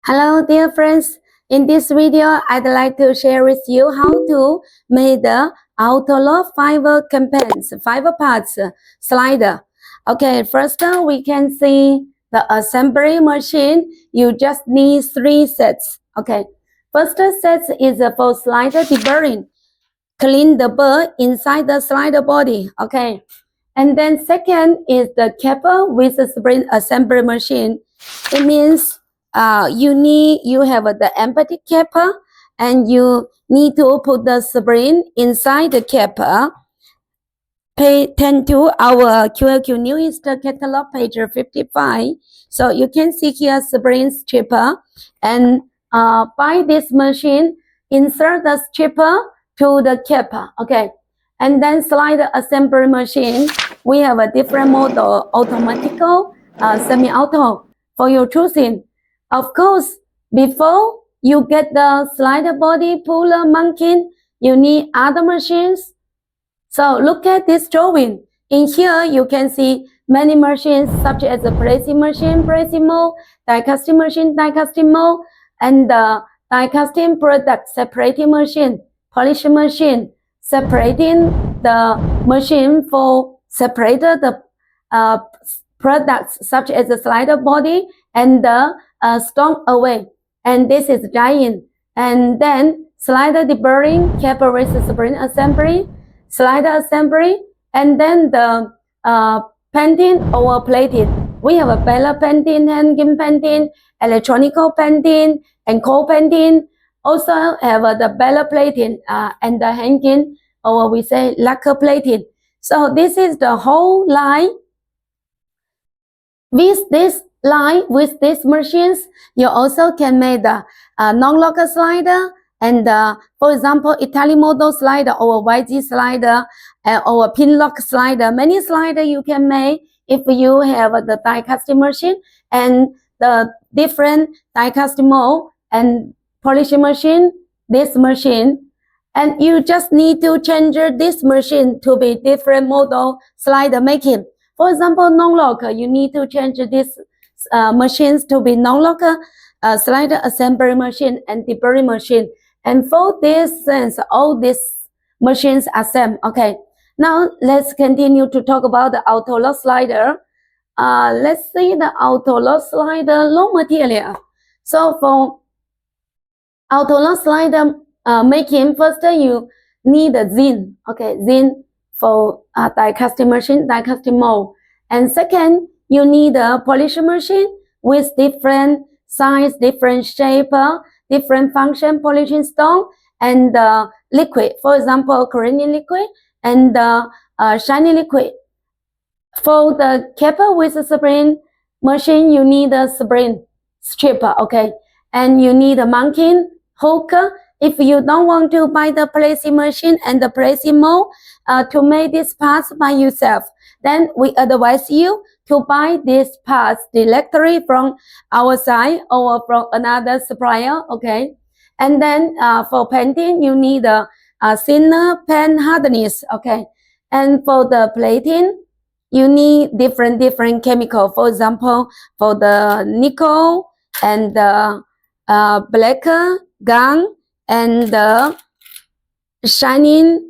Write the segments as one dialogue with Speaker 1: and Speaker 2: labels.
Speaker 1: Hello dear friends, in this video I'd like to share with you how to make the Autolock fiber campaigns, fiber parts slider. Okay, first we can see the assembly machine. You just need 3 sets. Okay, first set is for slider deburring. Clean the burr inside the slider body. Okay, and then second is the capper with the spring assembly machine. It means you have the empty capper and you need to put the spring inside the capper. Pay attention to our QLQ Newest catalog page 55. So you can see here spring stripper, and by this machine insert the stripper to the capper. Okay, and then slide the assembly machine. We have a different model, automatical, semi-auto for your choosing. Of course, before you get the slider body puller mounting, you need other machines. So look at this drawing. In here, you can see many machines such as the pressing machine, pressing mold, die casting machine, die casting mold, and the die casting product separating machine, polishing machine, separating the machine for separate the products such as the slider body and the stone away. And this is dyeing. And then slider deburring, capper with spring assembly, slider assembly, and then the painting or plating. We have a Bella painting, hanging painting, electronical painting, and cold painting. Also have the Bella plating and the hanging, or we say lacquer plating. So this is the whole line. With this line, with these machines, you also can make the non-locker slider, and for example, Italian model slider or YG slider or pin lock slider. Many slider you can make if you have the die casting machine and the different die casting mold and polishing machine, this machine. And you just need to change this machine to be different model slider making. For example, non-locker, you need to change these machines to be non-locker slider assembly machine and deburring machine. And for this sense, all these machines are same. Okay, now let's continue to talk about the Autolock slider. Let's see the Autolock slider low material. So for Autolock slider making, first you need a zine. Okay, zine for die casting machine, die casting mold. And second, you need a polishing machine with different size, different shape, different function, polishing stone, and liquid. For example, Korean liquid and shiny liquid. For the capper with a spring machine, you need a spring stripper, okay? And you need a mounting hook. If you don't want to buy the pressing machine and the pressing mold to make these parts by yourself, then we advise you to buy these parts directly from our side or from another supplier, okay? And then for painting, you need a thinner paint hardness, okay? And for the plating, you need different chemical. For example, for the nickel and the black gun and the shining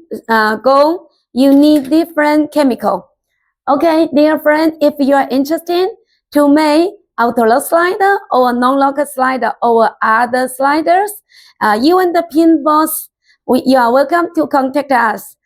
Speaker 1: gold, you need different chemical. Okay, dear friend, if you are interested to make Autolock slider or non-locker slider or other sliders, you and the pin boss, you are welcome to contact us.